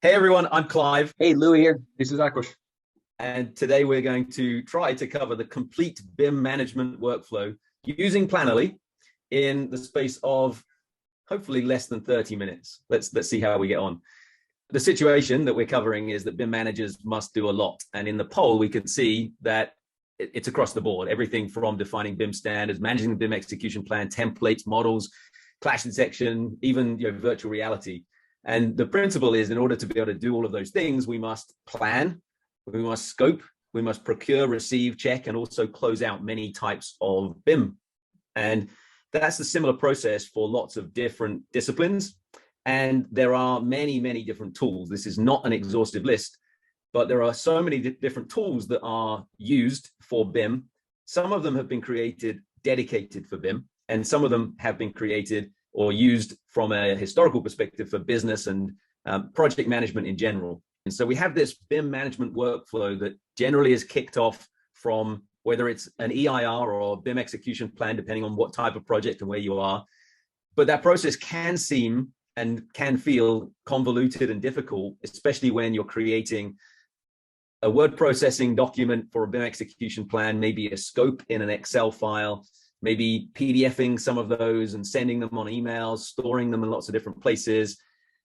Hey everyone, I'm Clive, Hey, Louis here. This is Akush. and today we're going to try to cover the complete BIM management workflow using Plannerly in the space of hopefully less than 30 minutes. Let's see how we get on. The situation that we're covering is that BIM managers must do a lot, and in the poll we can see that it's across the board. Everything from defining BIM standards, managing the BIM execution plan, templates, models, clash detection, even virtual reality. And the principle is, in order to be able to do all of those things, we must plan, we must scope, we must procure, receive, check, and also close out many types of BIM. And that's a similar process for lots of different disciplines. And there are many, many different tools. This is not an exhaustive list, but there are so many different tools that are used for BIM. Some of them have been created dedicated for BIM, and some of them have been created or used from a historical perspective for business and project management in general. And so we have this BIM management workflow that generally is kicked off from whether it's an EIR or a BIM execution plan, depending on what type of project and where you are. But that process can seem and can feel convoluted and difficult, especially when you're creating a word processing document for a BIM execution plan, maybe a scope in an Excel file, maybe PDFing some of those and sending them on emails, storing them in lots of different places,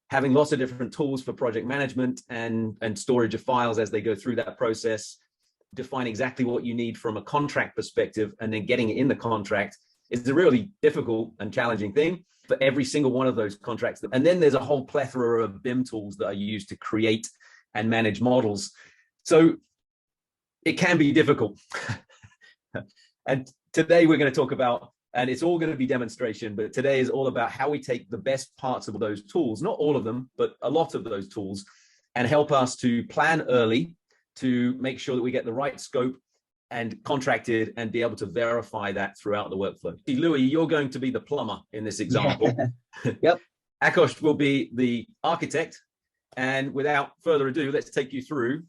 having lots of different tools for project management and storage of files as they go through that process, define exactly what you need from a contract perspective, and then getting it in the contract is a really difficult and challenging thing for every single one of those contracts. And then there's a whole plethora of BIM tools that are used to create and manage models. So it can be difficult. And today we're going to talk about, and it's all going to be demonstration, but today is all about how we take the best parts of those tools, not all of them, but a lot of those tools, and help us to plan early to make sure that we get the right scope and contracted and be able to verify that throughout the workflow. Louis, you're going to be the plumber in this example. Yep. Akush will be the architect. And without further ado, let's take you through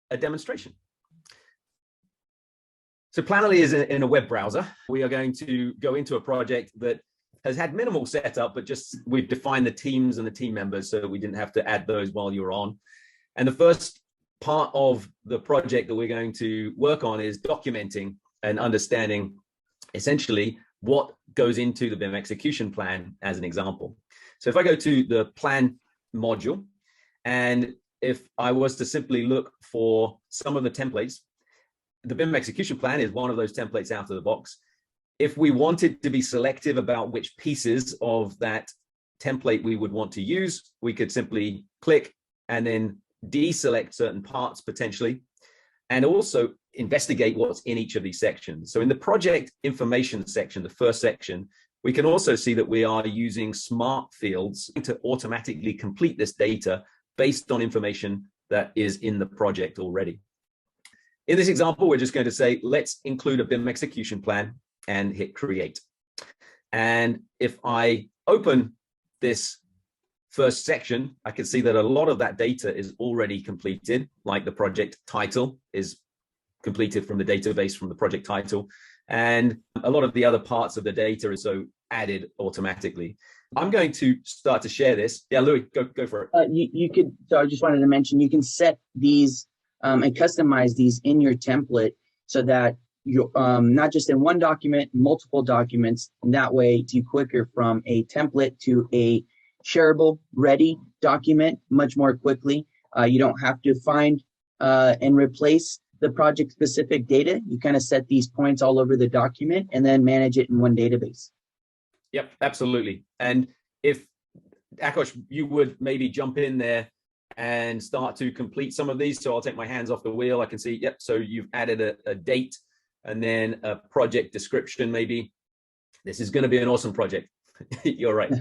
a demonstration. So Plannerly is in a web browser. We are going to go into a project that has had minimal setup, but just we've defined the teams and the team members so we didn't have to add those while you're on. And the first part of the project that we're going to work on is documenting and understanding essentially what goes into the BIM execution plan as an example. So if I go to the plan module, and if I was to simply look for some of the templates, the BIM execution plan is one of those templates out of the box. If we wanted to be selective about which pieces of that template we would want to use, we could simply click and then deselect certain parts potentially, and also investigate what's in each of these sections. So in the project information section, the first section, we can also see that we are using smart fields to automatically complete this data based on information that is in the project already. In this example, we're just going to say, let's include a BIM execution plan and hit create. And if I open this first section, I can see that a lot of that data is already completed, like the project title is completed from the database from the project title. And a lot of the other parts of the data is so added automatically. I'm going to start to share this. Yeah, Louis, go for it. You could, so I just wanted to mention, you can set these and customize these in your template so that you're not just in one document, multiple documents. And that way it's you quicker from a template to a shareable, ready document much more quickly. You don't have to find and replace the project specific data. You kind of set these points all over the document and then manage it in one database. Yep, absolutely. And if Akush, you would maybe jump in there and start to complete some of these. So I'll take my hands off the wheel. I can see, yep, so you've added a date and then a project description maybe. This is going to be an awesome project. You're right.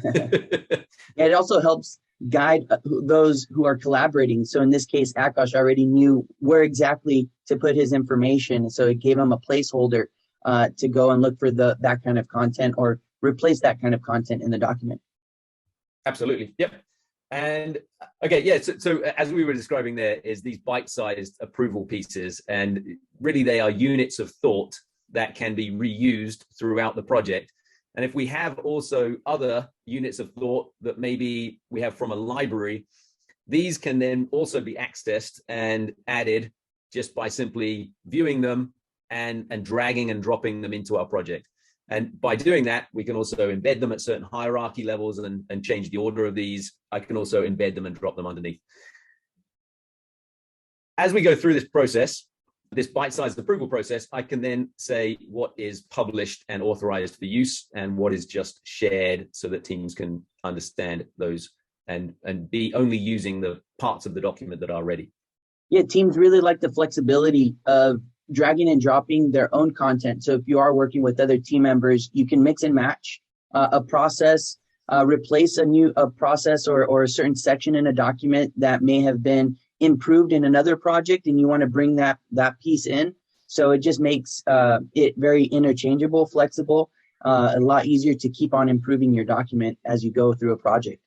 Yeah, it also helps guide those who are collaborating. So in this case, Akash already knew where exactly to put his information. So it gave him a placeholder to go and look for that kind of content or replace that kind of content in the document. Absolutely. Yep. And okay, yeah, so as we were describing there is these bite-sized approval pieces, and really they are units of thought that can be reused throughout the project. And if we have also other units of thought that maybe we have from a library, These can then also be accessed and added just by simply viewing them and dragging and dropping them into our project. And by doing that, we can also embed them at certain hierarchy levels and change the order of these. I can also embed them and drop them underneath. As we go through this process, this bite-sized approval process, I can then say what is published and authorized for use and what is just shared so that teams can understand those and be only using the parts of the document that are ready. Yeah, teams really like the flexibility of dragging and dropping their own content. So if you are working with other team members, you can mix and match a process, replace a process or a certain section in a document that may have been improved in another project, and you want to bring that piece in. So it just makes it very interchangeable, flexible, a lot easier to keep on improving your document as you go through a project.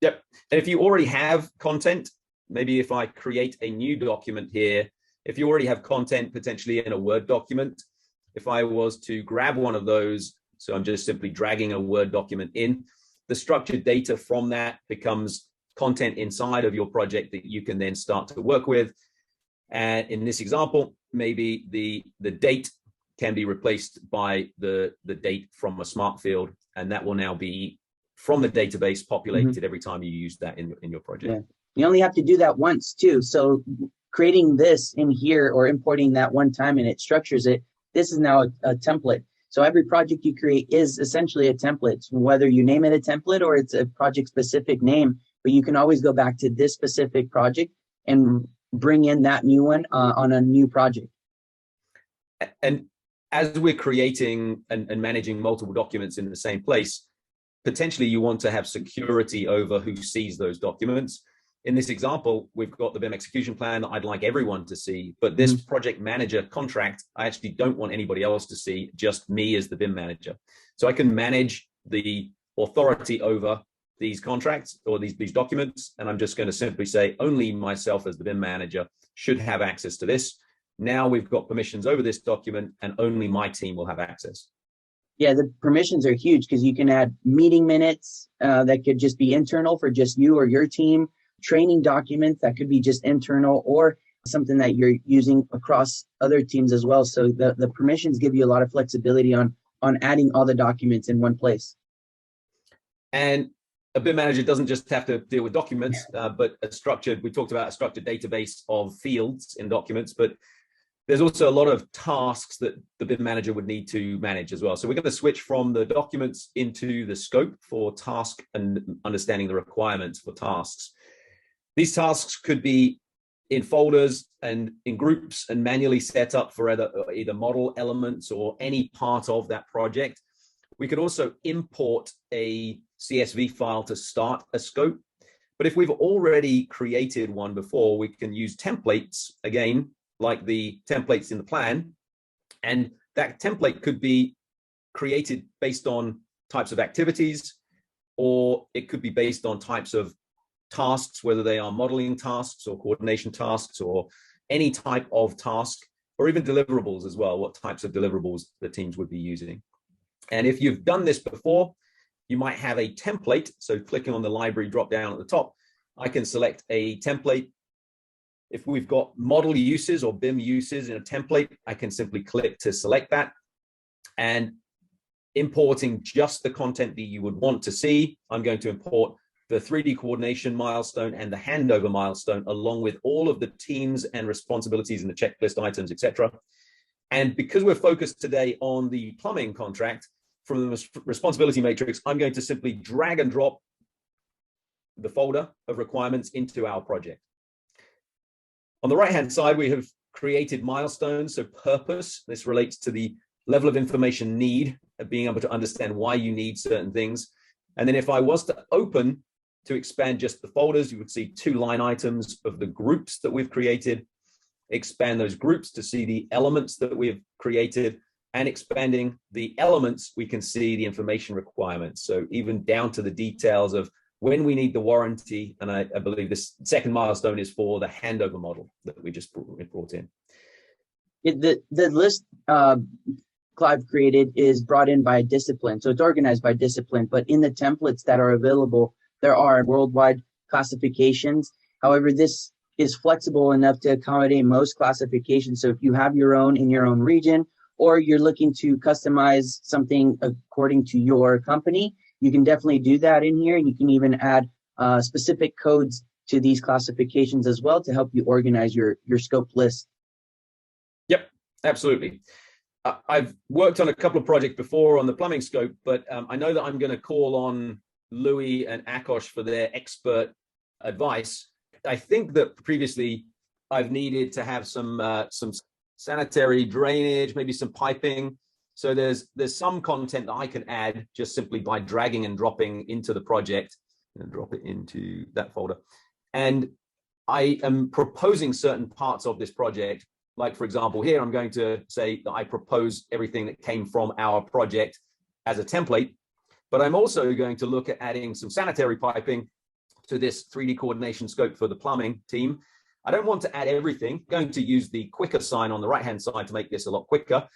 Yep. And if you already have content, maybe if I create a new document here, if you already have content potentially in a Word document, if I was to grab one of those, so I'm just simply dragging a Word document in, the structured data from that becomes content inside of your project that you can then start to work with. And in this example, maybe the date can be replaced by the date from a smart field, and that will now be from the database populated every time you use that in your project. Yeah. You only have to do that once too. So creating this in here or importing that one time and it structures it, this is now a template. So every project you create is essentially a template, whether you name it a template or it's a project specific name, but you can always go back to this specific project and bring in that new one on a new project. And as we're creating and managing multiple documents in the same place, potentially you want to have security over who sees those documents. In this example, we've got the BIM execution plan that I'd like everyone to see, but this project manager contract, I actually don't want anybody else to see, just me as the BIM manager. So I can manage the authority over these contracts or these documents, and I'm just going to simply say only myself as the BIM manager should have access to this. Now we've got permissions over this document and only my team will have access. Yeah, the permissions are huge because you can add meeting minutes that could just be internal for just you or your team, training documents that could be just internal or something that you're using across other teams as well. So the permissions give you a lot of flexibility on adding all the documents in one place. And a BIM manager doesn't just have to deal with documents, but we talked about a structured database of fields in documents, but there's also a lot of tasks that the BIM manager would need to manage as well. So we're going to switch from the documents into the scope for task and understanding the requirements for tasks. These tasks could be in folders and in groups and manually set up for either model elements or any part of that project. We could also import a CSV file to start a scope. But if we've already created one before, we can use templates, again, like the templates in the plan. And that template could be created based on types of activities, or it could be based on types of tasks, whether they are modeling tasks or coordination tasks or any type of task, or even deliverables as well, what types of deliverables the teams would be using. And if you've done this before, you might have a template. So clicking on the library drop down at the top, I can select a template. If we've got model uses or BIM uses in a template, I can simply click to select that. And importing just the content that you would want to see, I'm going to import the 3D coordination milestone and the handover milestone, along with all of the teams and responsibilities and the checklist items, etc. And because we're focused today on the plumbing contract, from the responsibility matrix, I'm going to simply drag and drop the folder of requirements into our project. On the right-hand side, we have created milestones. So purpose, this relates to the level of information need, of being able to understand why you need certain things. And then if I was to open to expand just the folders, you would see 2 line items of the groups that we've created, expand those groups to see the elements that we've created, and expanding the elements, we can see the information requirements. So even down to the details of when we need the warranty. And I believe this second milestone is for the handover model that we just brought in. The list Clive created is brought in by discipline. So it's organized by discipline, but in the templates that are available, there are worldwide classifications. However, this is flexible enough to accommodate most classifications. So if you have your own in your own region, or you're looking to customize something according to your company, you can definitely do that in here. And you can even add specific codes to these classifications as well to help you organize your scope list. Yep, absolutely. I've worked on a couple of projects before on the plumbing scope, but I know that I'm going to call on Louis and Akosh for their expert advice. I think that previously I've needed to have some sanitary drainage, maybe some piping. So there's some content that I can add just simply by dragging and dropping into the project and drop it into that folder. And I am proposing certain parts of this project. Like, for example, here I'm going to say that I propose everything that came from our project as a template, but I'm also going to look at adding some sanitary piping to this 3D coordination scope for the plumbing team. I don't want to add everything. I'm going to use the quicker sign on the right-hand side to make this a lot quicker.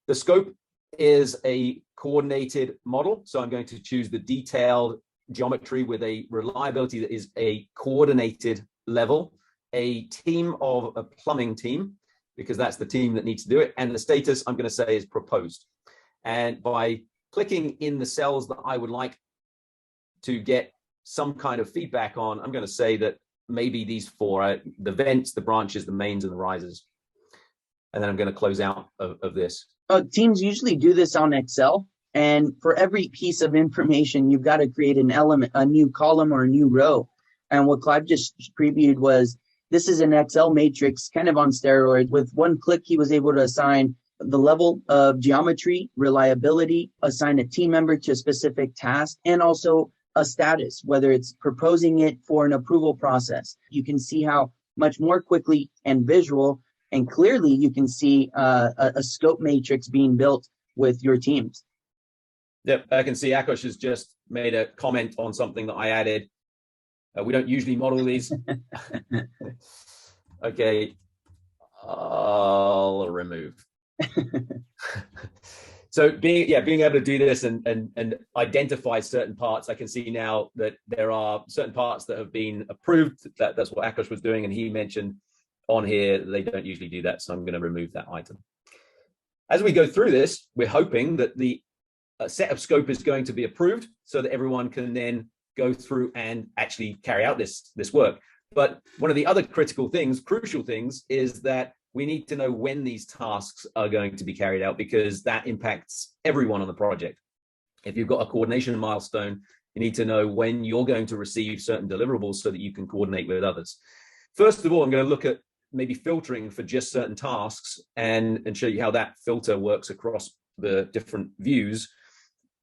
The scope is a coordinated model, so I'm going to choose the detailed geometry with a reliability that is a coordinated level, a team of a plumbing team, because that's the team that needs to do it. And the status I'm going to say is proposed. And by clicking in the cells that I would like to get some kind of feedback on, I'm going to say that maybe these four are the vents, the branches, the mains, and the risers. And then I'm going to close out of this. Teams usually do this on Excel. And for every piece of information, you've got to create an element, a new column or a new row. And what Clive just previewed was, this is an Excel matrix kind of on steroids. With one click, he was able to assign the level of geometry, reliability, assign a team member to a specific task, and also a status, whether it's proposing it for an approval process. You can see how much more quickly and visual and clearly you can see a scope matrix being built with your teams. Yep, I can see Akosh has just made a comment on something that I added. We don't usually model these. Okay, I'll remove. So being able to do this and identify certain parts, I can see now that there are certain parts that have been approved. That's what Akosh was doing, and he mentioned on here that they don't usually do that, so I'm going to remove that item. As we go through this, we're hoping that the set of scope is going to be approved so that everyone can then go through and actually carry out this work. But one of the other crucial things is that we need to know when these tasks are going to be carried out, because that impacts everyone on the project. If you've got a coordination milestone, you need to know when you're going to receive certain deliverables so that you can coordinate with others. First of all, I'm going to look at maybe filtering for just certain tasks and show you how that filter works across the different views,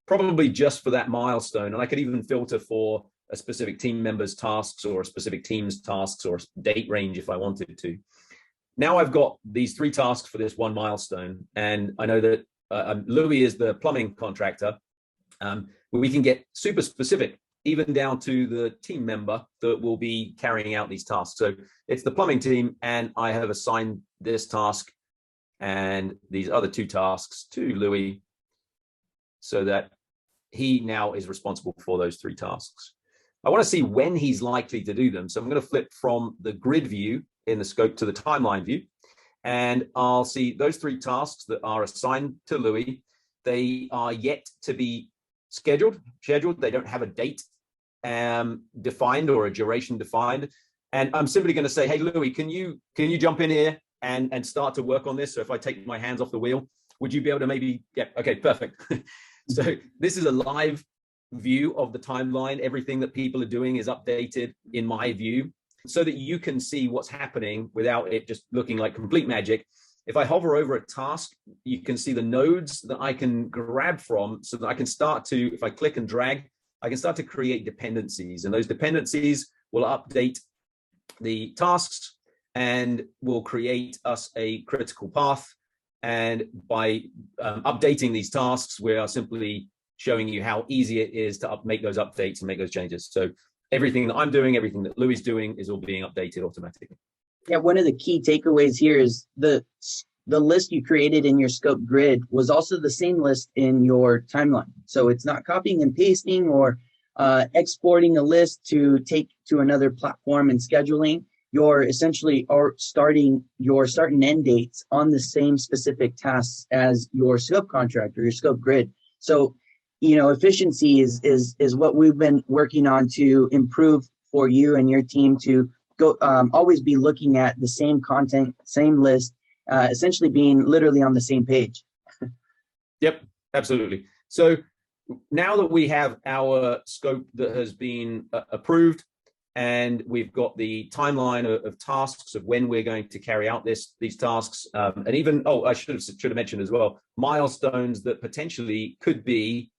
probably just for that milestone. And I could even filter for a specific team member's tasks or a specific team's tasks or a date range if I wanted to. Now I've got these 3 tasks for this one milestone, and I know that Louis is the plumbing contractor, but we can get super specific, even down to the team member that will be carrying out these tasks. So it's the plumbing team, and I have assigned this task and these other 2 tasks to Louis so that he now is responsible for those 3 tasks. I want to see when he's likely to do them. So I'm going to flip from the grid view in the scope to the timeline view, and I'll see those 3 tasks that are assigned to Louis. They are yet to be scheduled. They don't have a date defined or a duration defined. And I'm simply going to say, hey, Louis, can you jump in here and start to work on this? So if I take my hands off the wheel, would you be able to maybe, yeah, okay, perfect. So this is a live view of the timeline. Everything that people are doing is updated in my view so that you can see what's happening without it just looking like complete magic. If I hover over a task, you can see the nodes that I can grab from so that I can start to, if I click and drag, I can start to create dependencies, and those dependencies will update the tasks and will create us a critical path. And by updating these tasks, we are simply showing you how easy it is to make those updates and make those changes. So everything that I'm doing, everything that Louis is doing is all being updated automatically. Yeah, one of the key takeaways here is the list you created in your scope grid was also the same list in your timeline. So it's not copying and pasting or exporting a list to take to another platform and scheduling, you're essentially are starting your start and end dates on the same specific tasks as your scope contract or your scope grid. So, efficiency is what we've been working on to improve for you and your team to go always be looking at the same content, same list, essentially being literally on the same page. Yep, absolutely. So now that we have our scope that has been approved, and we've got the timeline of tasks of when we're going to carry out these tasks, and even, I should have mentioned as well, milestones that potentially could be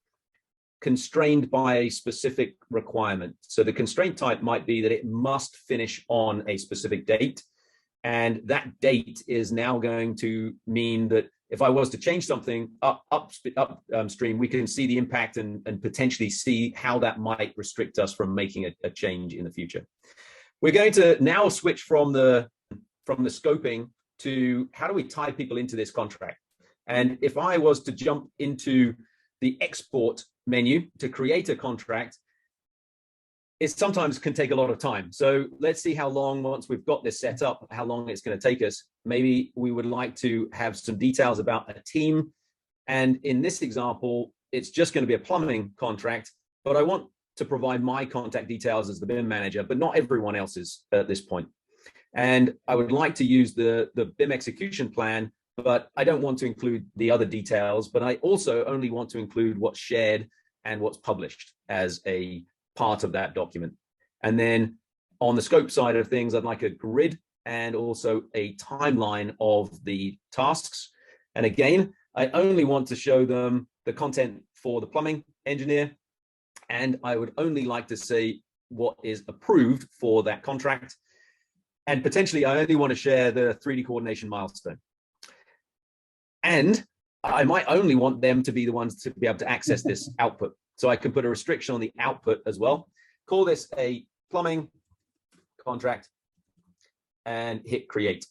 constrained by a specific requirement. So the constraint type might be that it must finish on a specific date. And that date is now going to mean that if I was to change something upstream, we can see the impact and potentially see how that might restrict us from making a change in the future. We're going to now switch from the scoping to how do we tie people into this contract. And if I was to jump into the export menu to create a contract, it sometimes can take a lot of time. So let's see how long, once we've got this set up, how long it's going to take us. Maybe we would like to have some details about a team. And in this example, it's just going to be a plumbing contract, but I want to provide my contact details as the BIM manager, but not everyone else's at this point. And I would like to use the BIM execution plan, but I don't want to include the other details, but I also only want to include what's shared and what's published as a part of that document. And then on the scope side of things, I'd like a grid and also a timeline of the tasks. And again, I only want to show them the content for the plumbing engineer. And I would only like to say what is approved for that contract. And potentially, I only want to share the 3D coordination milestone. And I might only want them to be the ones to be able to access this output. So I can put a restriction on the output as well. Call this a plumbing contract and hit create.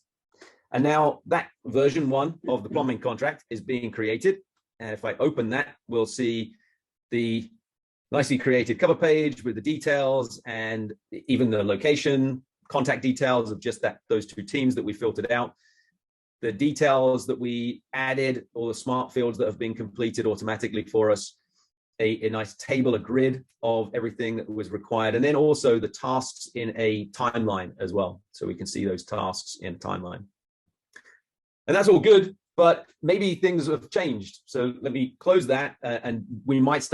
And now that version 1 of the plumbing contract is being created. And if I open that, we'll see the nicely created cover page with the details and even the location, contact details of just those 2 teams that we filtered out. The details that we added, all the smart fields that have been completed automatically for us, a nice table, a grid of everything that was required, and then also the tasks in a timeline as well. So we can see those tasks in a timeline. And that's all good, but maybe things have changed. So let me close that and we might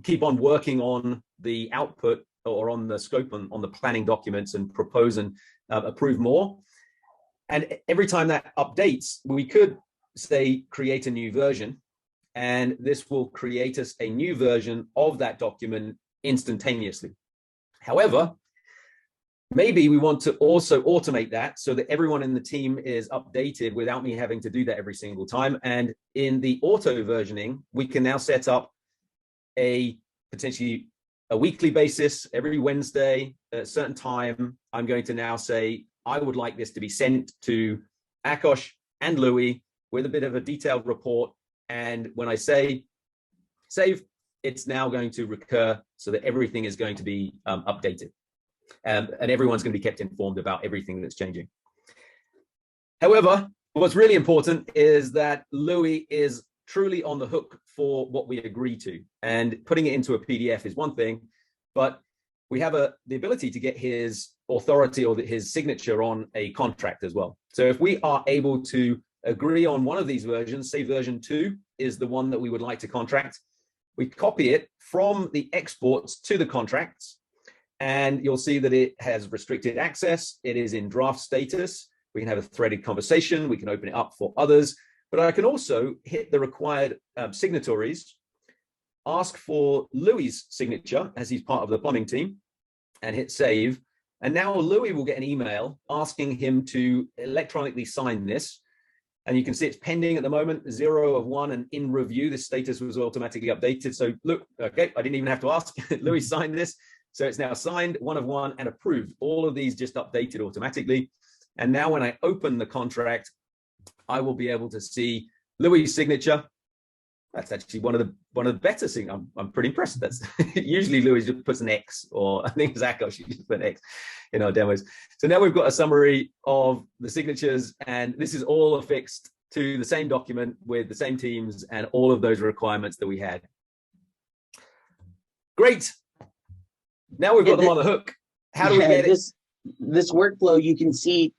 keep on working on the output or on the scope on the planning documents and propose and approve more. And every time that updates, we could say create a new version, and this will create us a new version of that document instantaneously. However, maybe we want to also automate that so that everyone in the team is updated without me having to do that every single time. And in the auto versioning, we can now set up potentially a weekly basis. Every Wednesday at a certain time, I'm going to now say, I would like this to be sent to Akosh and Louis with a bit of a detailed report. And when I say save, it's now going to recur so that everything is going to be updated. And everyone's going to be kept informed about everything that's changing. However, what's really important is that Louis is truly on the hook for what we agree to. And putting it into a PDF is one thing, but we have the ability to get his authority or his signature on a contract as well. So if we are able to agree on one of these versions, say version 2 is the one that we would like to contract, we copy it from the exports to the contracts, and you'll see that it has restricted access. It is in draft status. We can have a threaded conversation. We can open it up for others, but I can also hit the required signatories, ask for Louis' signature as he's part of the plumbing team, and hit save. And now Louis will get an email asking him to electronically sign this. And you can see it's pending at the moment, 0 of 1 and in review. This status was automatically updated. So look, okay, I didn't even have to ask. Louis signed this. So it's now signed, 1 of 1 and approved. All of these just updated automatically. And now when I open the contract, I will be able to see Louis' signature. That's actually one of the better things. I'm pretty impressed. That's usually Louis just puts an X, or I think Zach actually just put an X in our demos. So now we've got a summary of the signatures, and this is all affixed to the same document with the same teams and all of those requirements that we had. Great. Now we've got them on the hook. How do we get this workflow? You can see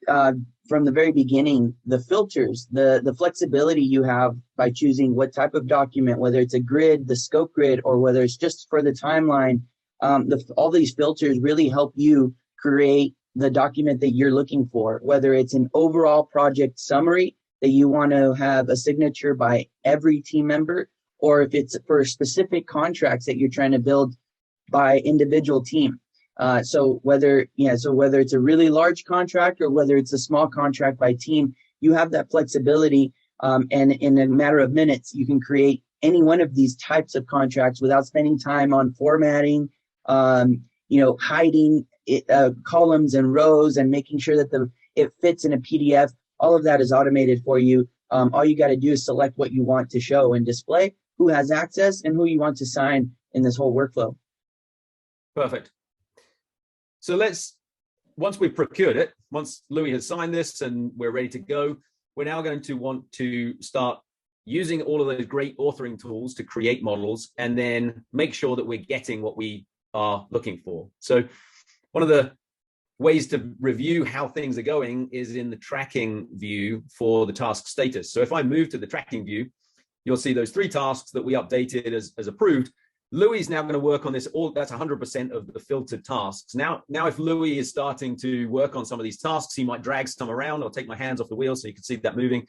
from the very beginning, the filters, the flexibility you have by choosing what type of document, whether it's a grid, the scope grid, or whether it's just for the timeline. All these filters really help you create the document that you're looking for, whether it's an overall project summary that you want to have a signature by every team member, or if it's for specific contracts that you're trying to build by individual team. So whether it's a really large contract or whether it's a small contract by team, you have that flexibility. And in a matter of minutes, you can create any one of these types of contracts without spending time on formatting, hiding columns and rows and making sure that it fits in a PDF. All of that is automated for you. All you got to do is select what you want to show and display, who has access, and who you want to sign in this whole workflow. Perfect. So once we've procured it, once Louis has signed this and we're ready to go, we're now going to want to start using all of those great authoring tools to create models and then make sure that we're getting what we are looking for. So one of the ways to review how things are going is in the tracking view for the task status. So if I move to the tracking view, you'll see those 3 tasks that we updated as approved. Louis is now going to work on this. That's 100% of the filtered tasks. Now, if Louis is starting to work on some of these tasks, he might drag some around. I'll take my hands off the wheel so you can see that moving.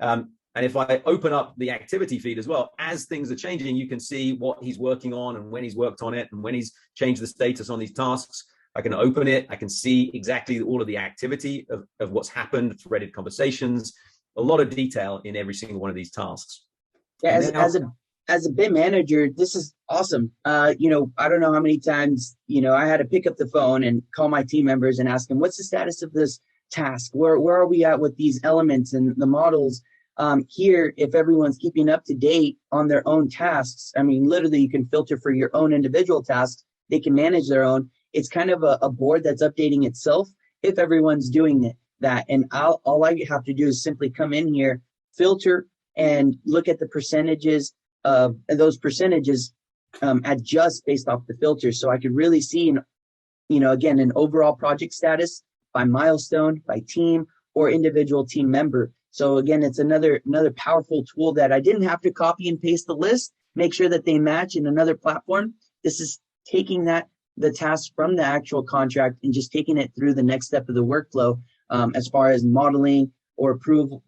And if I open up the activity feed as well, as things are changing, you can see what he's working on and when he's worked on it and when he's changed the status on these tasks. I can open it. I can see exactly all of the activity of what's happened, threaded conversations, a lot of detail in every single one of these tasks. Yeah, as a BIM manager, this is awesome. I don't know how many times, I had to pick up the phone and call my team members and ask them, what's the status of this task? Where are we at with these elements and the models? Here, if everyone's keeping up to date on their own tasks, I mean, literally you can filter for your own individual tasks. They can manage their own. It's kind of a board that's updating itself if everyone's doing that. And all I have to do is simply come in here, filter, and look at the percentages. Those percentages adjust based off the filters. So I could really see, again, an overall project status by milestone, by team, or individual team member. So again, it's another powerful tool that I didn't have to copy and paste the list, make sure that they match in another platform. This is taking the task from the actual contract and just taking it through the next step of the workflow, as far as modeling or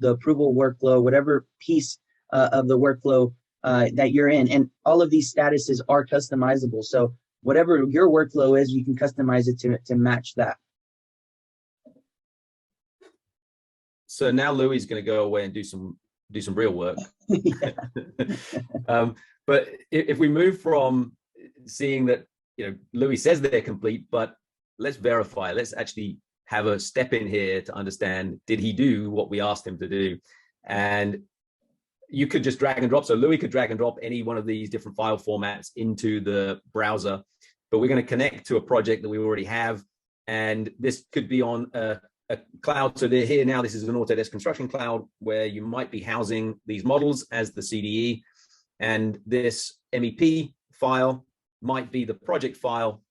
the approval workflow, whatever piece of the workflow that you're in. And all of these statuses are customizable. So whatever your workflow is, you can customize it to match that. So now Louis is going to go away and do some real work. But if we move from seeing that, Louis says they're complete, but let's verify. Let's actually have a step in here to understand, did he do what we asked him to do? And you could just drag and drop. So Louis could drag and drop any one of these different file formats into the browser, but we're going to connect to a project that we already have. And this could be on a cloud. So they're here now. This is an Autodesk construction cloud where you might be housing these models as the CDE. And this MEP file might be the project file,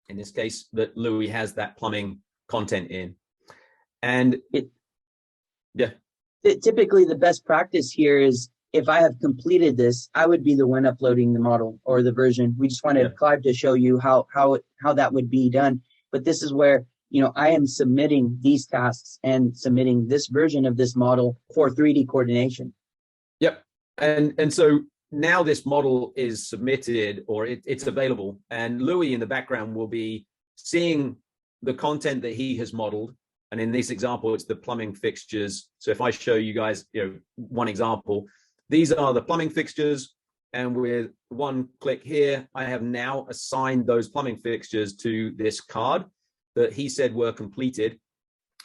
in this case, that Louis has that plumbing content in. And typically the best practice here is, if I have completed this, I would be the one uploading the model or the version. We just wanted Clive to show you how that would be done. But this is where, I am submitting these tasks and submitting this version of this model for 3D coordination. Yep. And so now this model is submitted, or it's available, and Louis in the background will be seeing the content that he has modeled. And in this example, it's the plumbing fixtures. So if I show you guys, one example, these are the plumbing fixtures. And with one click here, I have now assigned those plumbing fixtures to this card that he said were completed.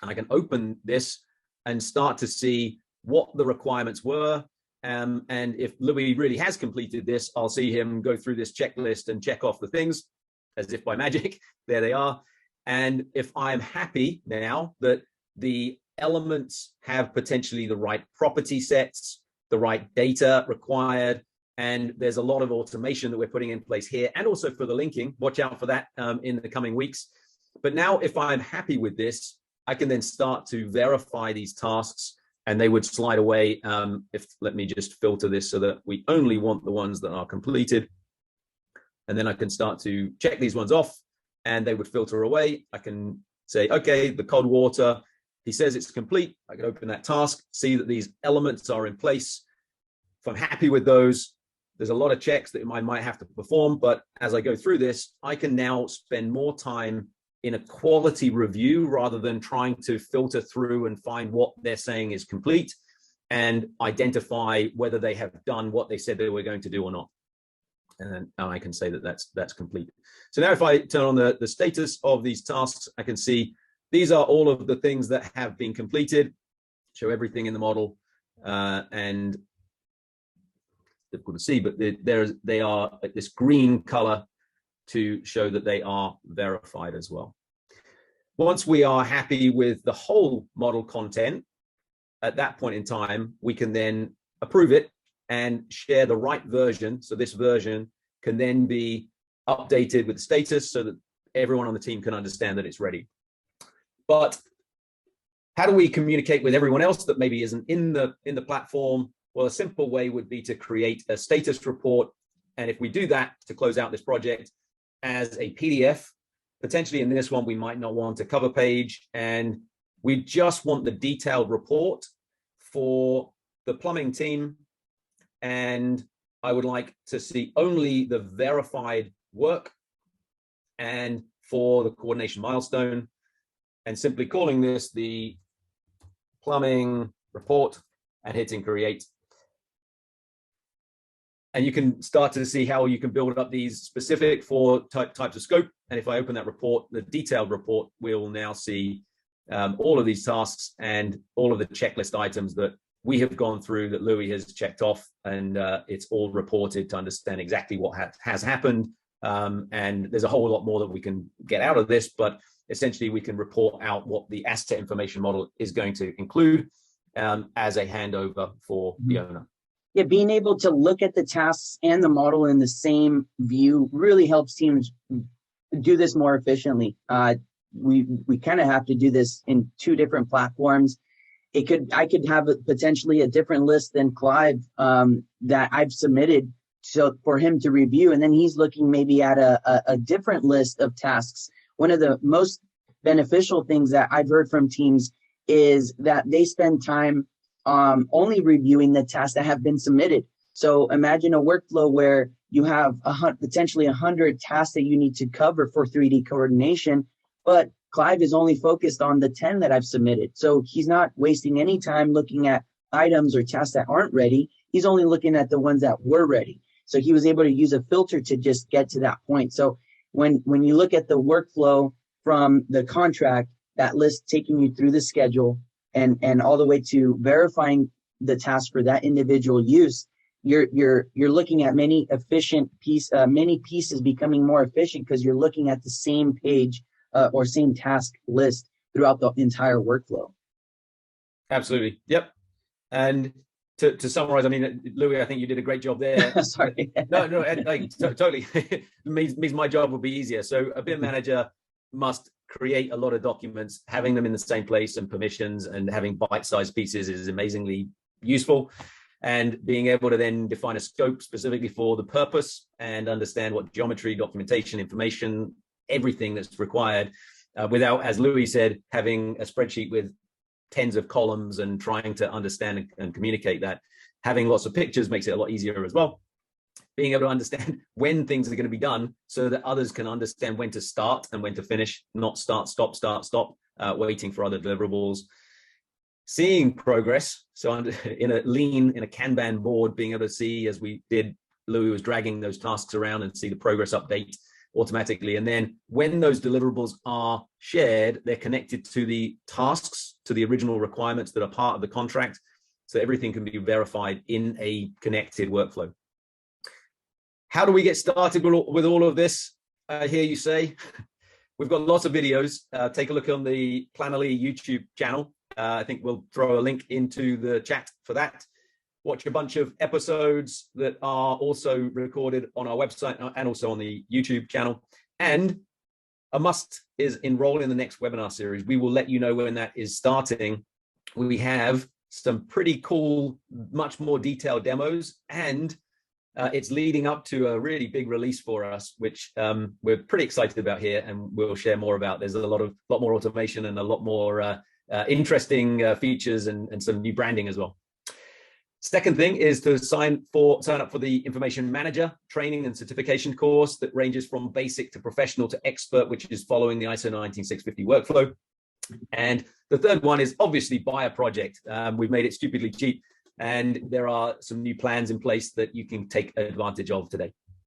And I can open this and start to see what the requirements were, And if Louis really has completed this, I'll see him go through this checklist and check off the things as if by magic. There they are. And if I'm happy now that the elements have potentially the right property sets, the right data required, and there's a lot of automation that we're putting in place here, and also for the linking, watch out for that in the coming weeks. But now if I'm happy with this, I can then start to verify these tasks, and they would slide away. Let me just filter this so that we only want the ones that are completed. And then I can start to check these ones off, and they would filter away. I can say, okay, the cold water, he says it's complete. I can open that task, see that these elements are in place. If I'm happy with those, there's a lot of checks that I might have to perform, but as I go through this, I can now spend more time in a quality review rather than trying to filter through and find what they're saying is complete and identify whether they have done what they said they were going to do or not. And then I can say that that's complete. So now if I turn on the status of these tasks, I can see these are all of the things that have been completed, show everything in the model, and difficult to see, but they are this green color to show that they are verified as well. Once we are happy with the whole model content, at that point in time, we can then approve it and share the right version. So this version can then be updated with the status so that everyone on the team can understand that it's ready. But how do we communicate with everyone else that maybe isn't in the platform? Well, a simple way would be to create a status report. And if we do that to close out this project as a PDF, potentially in this one, we might not want a cover page, and we just want the detailed report for the plumbing team. And I would like to see only the verified work and for the coordination milestone, and simply calling this the plumbing report and hitting create. And you can start to see how you can build up these specific for types of scope. And if I open that report, the detailed report, we'll now see all of these tasks and all of the checklist items that we have gone through that Louis has checked off, and it's all reported to understand exactly what has happened. And there's a whole lot more that we can get out of this, but essentially we can report out what the asset information model is going to include as a handover for the owner. Yeah, being able to look at the tasks and the model in the same view really helps teams do this more efficiently. We kind of have to do this in two different platforms. I could have potentially a different list than Clive that I've submitted for him to review, and then he's looking maybe at a different list of tasks. One of the most beneficial things that I've heard from teams is that they spend time only reviewing the tasks that have been submitted. So imagine a workflow where you have potentially 100 tasks that you need to cover for 3D coordination, but Clive is only focused on the 10 that I've submitted. So he's not wasting any time looking at items or tasks that aren't ready. He's only looking at the ones that were ready. So he was able to use a filter to just get to that point. So when you look at the workflow from the contract, that list taking you through the schedule, and all the way to verifying the task for that individual use, you're looking at many pieces becoming more efficient because you're looking at the same page or same task list throughout the entire workflow. Absolutely. Yep. And to summarize, I mean, Louis, I think you did a great job there. Sorry. No, totally. It means my job will be easier. So a BIM manager must create a lot of documents. Having them in the same place and permissions and having bite-sized pieces is amazingly useful. And being able to then define a scope specifically for the purpose and understand what geometry, documentation, information, everything that's required, without, as Louis said, having a spreadsheet with tens of columns and trying to understand and communicate that. Having lots of pictures makes it a lot easier as well. Being able to understand when things are going to be done so that others can understand when to start and when to finish, not start, stop, waiting for other deliverables. Seeing progress. So in a Kanban board, being able to see, as we did, Louis was dragging those tasks around and see the progress update automatically. And then when those deliverables are shared, they're connected to the tasks, to the original requirements that are part of the contract. so everything can be verified in a connected workflow. How do we get started with all of this? I hear you say. We've got lots of videos. Take a look on the Planoly YouTube channel. I think we'll throw a link into the chat for that. Watch a bunch of episodes that are also recorded on our website and also on the YouTube channel. And a must is enroll in the next webinar series. We will let you know when that is starting. We have some pretty cool, much more detailed demos, and it's leading up to a really big release for us, which we're pretty excited about here, and we'll share more about. There's a lot more automation and a lot more interesting features and some new branding as well. Second thing is to sign up for the Information Manager training and certification course that ranges from basic to professional to expert, which is following the ISO 19650 workflow. And the third one is obviously buy a project. We've made it stupidly cheap, and there are some new plans in place that you can take advantage of today.